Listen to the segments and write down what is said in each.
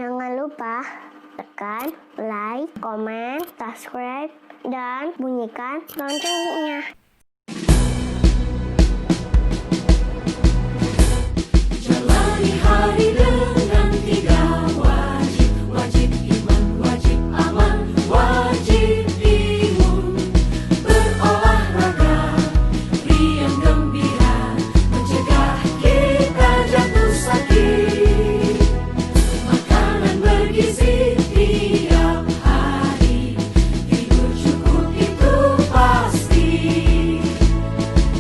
Jangan lupa tekan like, komen, subscribe, dan bunyikan loncengnya. Jalani hari dengan 3 wajib, wajib iman, wajib aman, wajib imun. Berolahraga, riang gembira, mencegah kita jatuh sakit. Makanan bergizi tiap hari, tidur cukup itu pasti.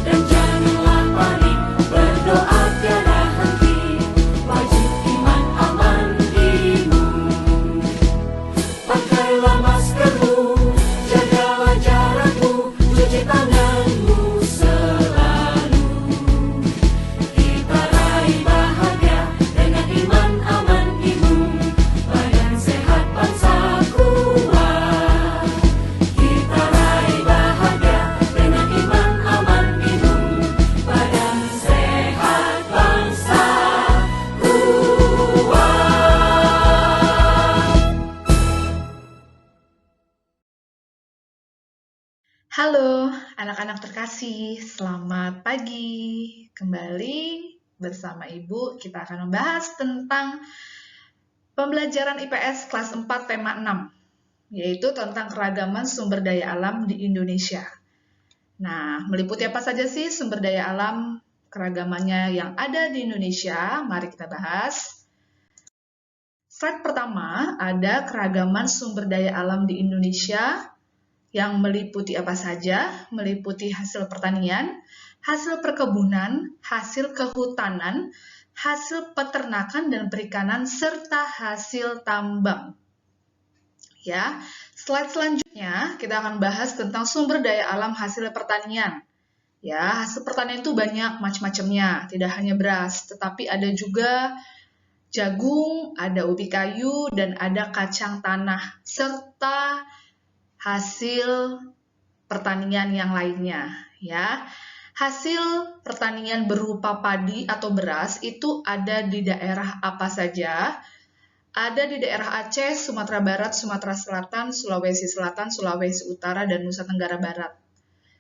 Dan janganlah panik, berdoa tiada henti, wajib iman aman imun. Pakailah maskermu, jagalah jarakmu, cuci tanganmu selalu. Kita raih bahagia dengan iman aman imun, badan sehat bangsa kuat. Kita raih bahagia dengan iman aman imun, badan sehat bangsa kuat. Halo anak-anak terkasih, selamat pagi. Kembali bersama Ibu, kita akan membahas tentang pembelajaran IPS kelas 4 tema 6, yaitu tentang keragaman sumber daya alam di Indonesia. Nah, meliputi apa saja sih sumber daya alam keragamannya yang ada di Indonesia? Mari kita bahas. Slide pertama, ada keragaman sumber daya alam di Indonesia yang meliputi apa saja? Meliputi hasil pertanian, hasil perkebunan, hasil kehutanan, hasil peternakan dan perikanan, serta hasil tambang. Ya, slide selanjutnya kita akan bahas tentang sumber daya alam hasil pertanian. Ya, hasil pertanian itu banyak macam-macamnya, tidak hanya beras, tetapi ada juga jagung, ada ubi kayu, dan ada kacang tanah, serta hasil pertanian yang lainnya, ya. Hasil pertanian berupa padi atau beras itu ada di daerah apa saja? Ada di daerah Aceh, Sumatera Barat, Sumatera Selatan, Sulawesi Selatan, Sulawesi Utara, dan Nusa Tenggara Barat.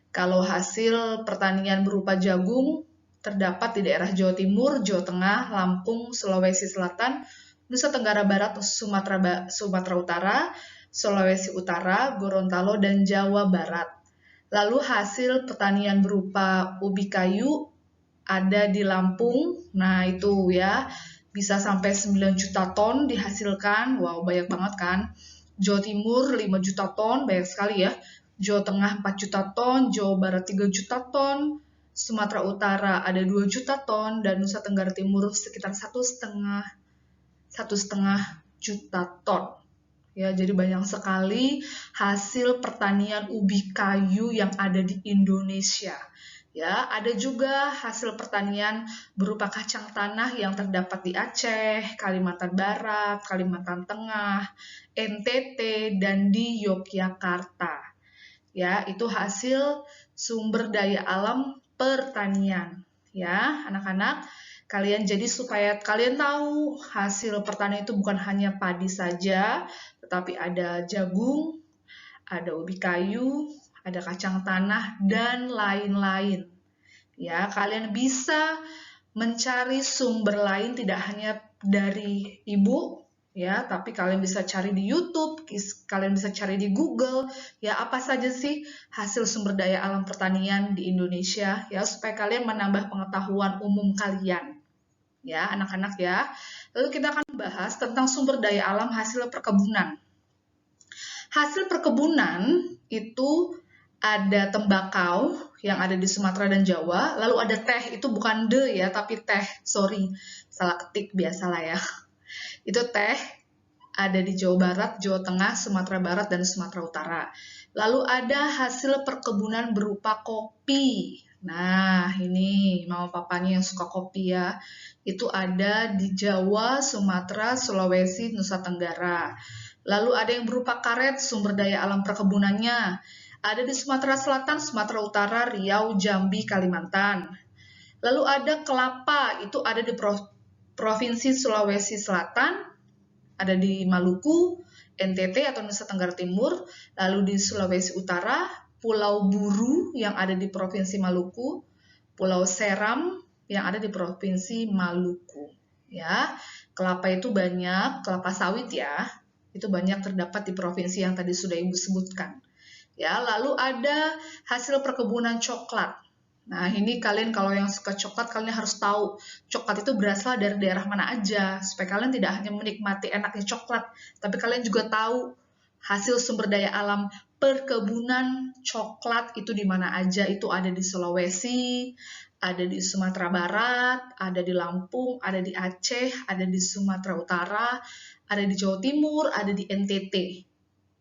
Kalau hasil pertanian berupa jagung terdapat di daerah Jawa Timur, Jawa Tengah, Lampung, Sulawesi Selatan, Nusa Tenggara Barat, Sumatera Utara, Sulawesi Utara, Gorontalo, dan Jawa Barat. Lalu hasil pertanian berupa ubi kayu ada di Lampung. Nah, itu ya, bisa sampai 9 juta ton dihasilkan. Wow, banyak banget kan. Jawa Timur 5 juta ton, banyak sekali ya. Jawa Tengah 4 juta ton, Jawa Barat 3 juta ton, Sumatera Utara ada 2 juta ton, dan Nusa Tenggara Timur sekitar 1,5 juta ton. Ya, jadi banyak sekali hasil pertanian ubi kayu yang ada di Indonesia. Ya, ada juga hasil pertanian berupa kacang tanah yang terdapat di Aceh, Kalimantan Barat, Kalimantan Tengah, NTT, dan di Yogyakarta. Ya, itu hasil sumber daya alam pertanian. Ya, anak-anak, kalian jadi supaya kalian tahu hasil pertanian itu bukan hanya padi saja, tetapi ada jagung, ada ubi kayu, ada kacang tanah, dan lain-lain. Ya, kalian bisa mencari sumber lain tidak hanya dari ibu, ya, tapi kalian bisa cari di YouTube, kalian bisa cari di Google, ya, apa saja sih hasil sumber daya alam pertanian di Indonesia, ya, supaya kalian menambah pengetahuan umum kalian. Ya, anak-anak ya. Lalu kita akan bahas tentang sumber daya alam hasil perkebunan. Hasil perkebunan itu ada tembakau yang ada di Sumatera dan Jawa, lalu ada teh, itu bukan ya, tapi teh, sorry, salah ketik, biasalah ya. Itu teh ada di Jawa Barat, Jawa Tengah, Sumatera Barat, dan Sumatera Utara. Lalu ada hasil perkebunan berupa kopi. Nah, ini mama papanya yang suka kopi ya. Itu ada di Jawa, Sumatera, Sulawesi, Nusa Tenggara. Lalu ada yang berupa karet, sumber daya alam perkebunannya. Ada di Sumatera Selatan, Sumatera Utara, Riau, Jambi, Kalimantan. Lalu ada kelapa, itu ada di Provinsi Sulawesi Selatan, ada di Maluku, NTT atau Nusa Tenggara Timur, lalu di Sulawesi Utara, Pulau Buru yang ada di Provinsi Maluku, Pulau Seram yang ada di Provinsi Maluku. Ya, kelapa itu banyak, kelapa sawit ya, itu banyak terdapat di provinsi yang tadi sudah Ibu sebutkan. Ya, lalu ada hasil perkebunan coklat. Nah, ini kalian kalau yang suka coklat, kalian harus tahu coklat itu berasal dari daerah mana aja, supaya kalian tidak hanya menikmati enaknya coklat, tapi kalian juga tahu hasil sumber daya alam perkebunan coklat itu di mana aja. Itu ada di Sulawesi, ada di Sumatera Barat, ada di Lampung, ada di Aceh, ada di Sumatera Utara, ada di Jawa Timur, ada di NTT.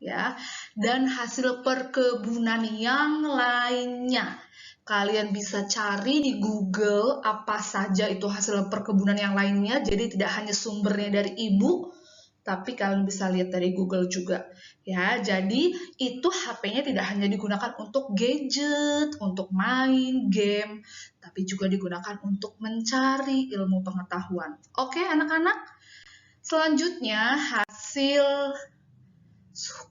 Ya, dan hasil perkebunan yang lainnya kalian bisa cari di Google apa saja itu hasil perkebunan yang lainnya. Jadi tidak hanya sumbernya dari Ibu, tapi kalian bisa lihat dari Google juga. Ya, jadi itu HP-nya tidak hanya digunakan untuk gadget, untuk main game, tapi juga digunakan untuk mencari ilmu pengetahuan. Oke, anak-anak. Selanjutnya hasil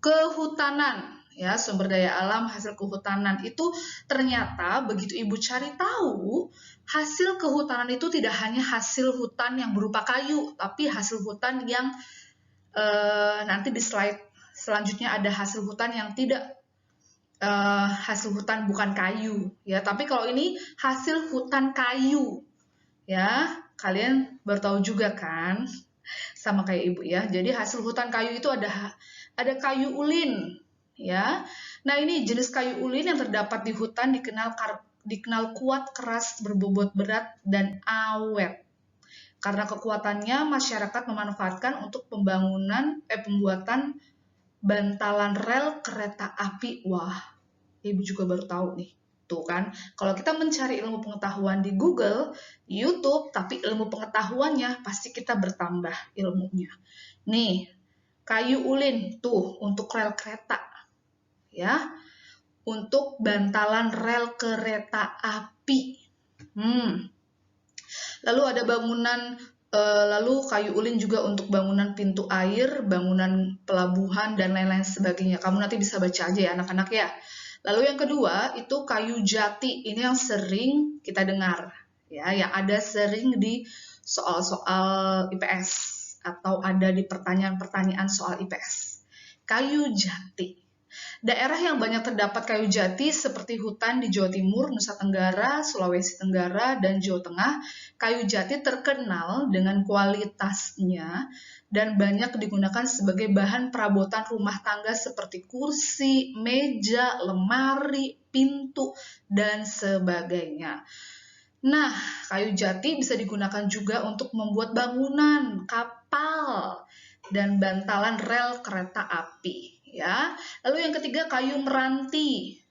kehutanan, ya, sumber daya alam hasil kehutanan itu ternyata begitu Ibu cari tahu, hasil kehutanan itu tidak hanya hasil hutan yang berupa kayu, tapi hasil hutan yang nanti di slide selanjutnya ada hasil hutan yang tidak hasil hutan bukan kayu, ya, tapi kalau ini hasil hutan kayu, ya, kalian baru tahu juga kan, sama kayak Ibu ya. Jadi hasil hutan kayu itu ada kayu ulin, ya. Nah, ini jenis kayu ulin yang terdapat di hutan dikenal kuat, keras, berbobot berat, dan awet. Karena kekuatannya, masyarakat memanfaatkan untuk pembuatan bantalan rel kereta api. Wah, Ibu juga baru tahu nih. Tuh kan, kalau kita mencari ilmu pengetahuan di Google, di YouTube, tapi ilmu pengetahuannya pasti kita bertambah ilmunya. Nih, kayu ulin tuh untuk rel kereta, ya, untuk bantalan rel kereta api. Lalu ada lalu kayu ulin juga untuk bangunan pintu air, bangunan pelabuhan, dan lain-lain sebagainya. Kamu nanti bisa baca aja ya anak-anak ya. Lalu yang kedua itu kayu jati. Ini yang sering kita dengar, ya, yang ada sering di soal-soal IPS atau ada di pertanyaan-pertanyaan soal IPS. Kayu jati. Daerah yang banyak terdapat kayu jati seperti hutan di Jawa Timur, Nusa Tenggara, Sulawesi Tenggara, dan Jawa Tengah, kayu jati terkenal dengan kualitasnya dan banyak digunakan sebagai bahan perabotan rumah tangga seperti kursi, meja, lemari, pintu, dan sebagainya. Nah, kayu jati bisa digunakan juga untuk membuat bangunan, kapal, dan bantalan rel kereta api. Ya, lalu yang ketiga kayu meranti.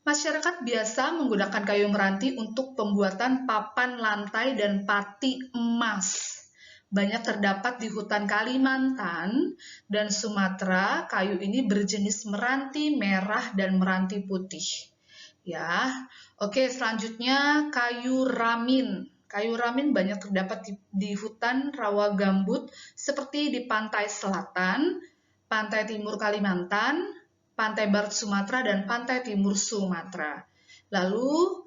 Masyarakat biasa menggunakan kayu meranti untuk pembuatan papan lantai dan pati emas. Banyak terdapat di hutan Kalimantan dan Sumatera. Kayu ini berjenis meranti merah dan meranti putih. Ya, oke, selanjutnya kayu ramin. Kayu ramin banyak terdapat di hutan rawa gambut seperti di pantai selatan, pantai timur Kalimantan, pantai barat Sumatera, dan pantai timur Sumatera. Lalu,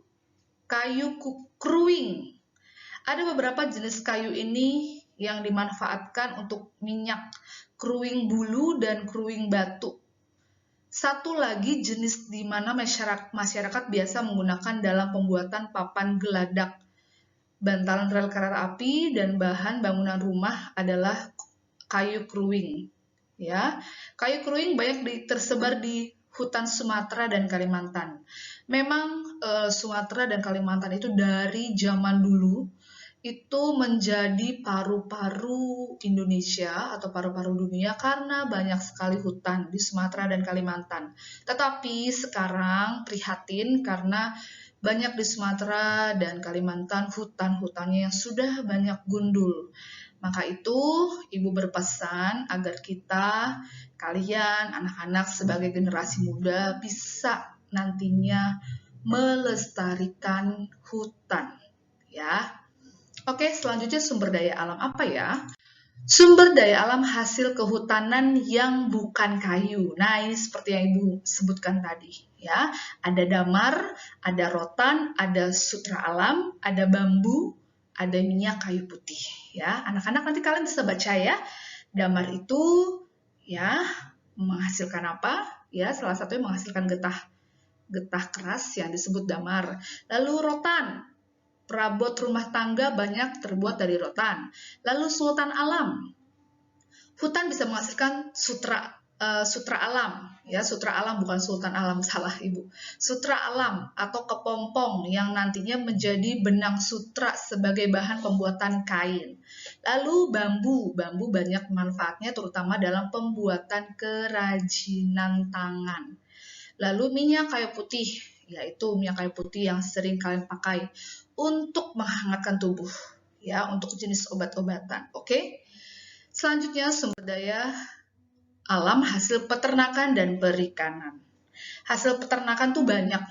kayu kruing. Ada beberapa jenis kayu ini yang dimanfaatkan untuk minyak, kruing bulu, dan kruing batu. Satu lagi jenis di mana masyarakat biasa menggunakan dalam pembuatan papan geladak, bantalan rel kereta api, dan bahan bangunan rumah adalah kayu kruing. Ya, kayu kruing banyak tersebar di hutan Sumatera dan Kalimantan. Memang Sumatera dan Kalimantan itu dari zaman dulu itu menjadi paru-paru Indonesia atau paru-paru dunia karena banyak sekali hutan di Sumatera dan Kalimantan. Tetapi sekarang prihatin karena banyak di Sumatera dan Kalimantan hutan-hutannya yang sudah banyak gundul. Maka itu, Ibu berpesan agar kalian, anak-anak sebagai generasi muda bisa nantinya melestarikan hutan. Ya. Oke, selanjutnya sumber daya alam apa ya? Sumber daya alam hasil kehutanan yang bukan kayu. Nah, ini seperti yang Ibu sebutkan tadi, ya. Ada damar, ada rotan, ada sutra alam, ada bambu, ada minyak kayu putih, ya. Anak-anak nanti kalian bisa baca ya. Damar itu ya menghasilkan apa? Ya, salah satunya menghasilkan getah keras yang disebut damar. Lalu rotan, perabot rumah tangga banyak terbuat dari rotan. Lalu sultan alam, hutan bisa menghasilkan sutra alam, ya, sutra alam bukan sultan alam, salah Ibu. Sutra alam atau kepompong yang nantinya menjadi benang sutra sebagai bahan pembuatan kain. Lalu bambu banyak manfaatnya terutama dalam pembuatan kerajinan tangan. Lalu minyak kayu putih, yaitu minyak kayu putih yang sering kalian pakai untuk menghangatkan tubuh, ya, untuk jenis obat-obatan. Oke. Selanjutnya sumber daya alam hasil peternakan dan perikanan. Hasil peternakan tuh banyak.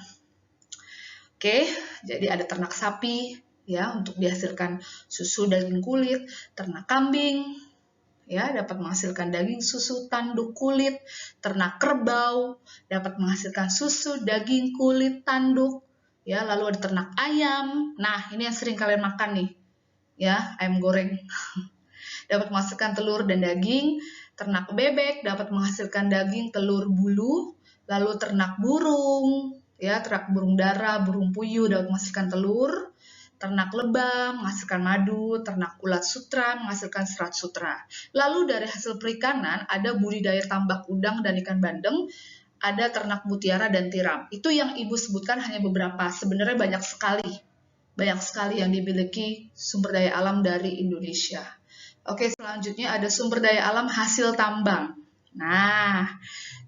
Oke, jadi ada ternak sapi, ya, untuk dihasilkan susu, daging, kulit, ternak kambing, ya, dapat menghasilkan daging, susu, tanduk, kulit, ternak kerbau, dapat menghasilkan susu, daging, kulit, tanduk, ya, lalu ada ternak ayam. Nah, ini yang sering kalian makan nih, ya, ayam goreng. Dapat menghasilkan telur dan daging. Ternak bebek dapat menghasilkan daging, telur, bulu. Lalu ternak burung, ya, ternak burung dara, burung puyuh dapat menghasilkan telur. Ternak lebah menghasilkan madu, ternak ulat sutra menghasilkan serat sutra. Lalu dari hasil perikanan ada budidaya tambak udang dan ikan bandeng, ada ternak mutiara dan tiram. Itu yang Ibu sebutkan hanya beberapa, sebenarnya banyak sekali yang dimiliki sumber daya alam dari Indonesia. Oke, selanjutnya ada sumber daya alam hasil tambang. Nah,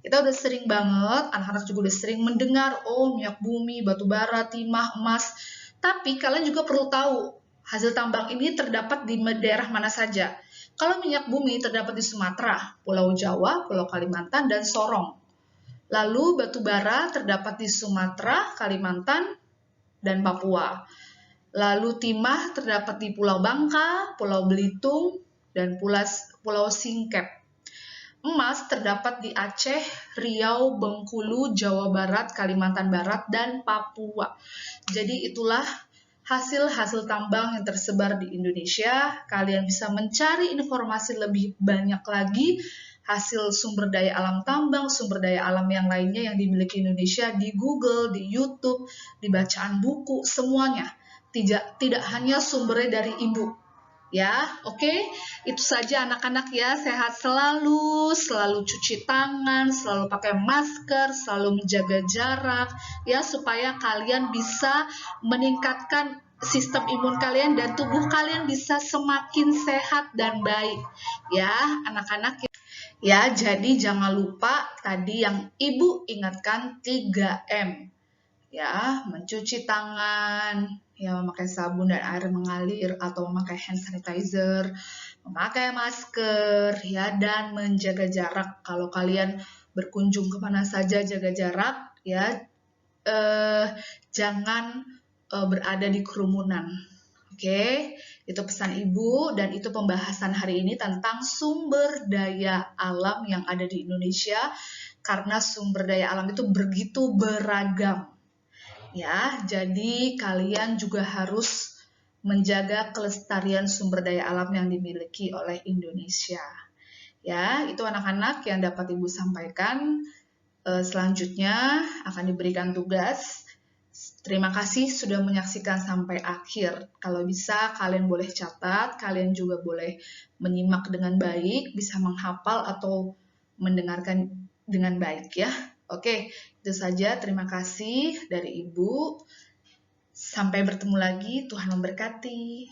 kita udah sering banget, anak-anak juga udah sering mendengar, oh, minyak bumi, batu bara, timah, emas. Tapi kalian juga perlu tahu, hasil tambang ini terdapat di daerah mana saja. Kalau minyak bumi terdapat di Sumatera, Pulau Jawa, Pulau Kalimantan, dan Sorong. Lalu batu bara terdapat di Sumatera, Kalimantan, dan Papua. Lalu timah terdapat di Pulau Bangka, Pulau Belitung, dan Pulau Singkep. Emas terdapat di Aceh, Riau, Bengkulu, Jawa Barat, Kalimantan Barat, dan Papua. Jadi itulah hasil-hasil tambang yang tersebar di Indonesia. Kalian bisa mencari informasi lebih banyak lagi hasil sumber daya alam tambang, sumber daya alam yang lainnya yang dimiliki Indonesia di Google, di YouTube, di bacaan buku, semuanya. Tidak hanya sumbernya dari Ibu. Ya, oke. Itu saja anak-anak ya. Sehat selalu cuci tangan, selalu pakai masker, selalu menjaga jarak ya, supaya kalian bisa meningkatkan sistem imun kalian dan tubuh kalian bisa semakin sehat dan baik. Ya, anak-anak. Ya, jadi jangan lupa tadi yang Ibu ingatkan 3M. Ya, mencuci tangan, ya, memakai sabun dan air mengalir atau memakai hand sanitizer, memakai masker, ya, dan menjaga jarak. Kalau kalian berkunjung kemana saja jaga jarak, ya, jangan berada di kerumunan. Oke, itu pesan Ibu dan itu pembahasan hari ini tentang sumber daya alam yang ada di Indonesia karena sumber daya alam itu begitu beragam. Ya, jadi kalian juga harus menjaga kelestarian sumber daya alam yang dimiliki oleh Indonesia. Ya, itu anak-anak yang dapat Ibu sampaikan. Selanjutnya akan diberikan tugas. Terima kasih sudah menyaksikan sampai akhir. Kalau bisa kalian boleh catat, kalian juga boleh menyimak dengan baik, bisa menghafal atau mendengarkan dengan baik ya. Oke, itu saja. Terima kasih dari Ibu. Sampai bertemu lagi. Tuhan memberkati.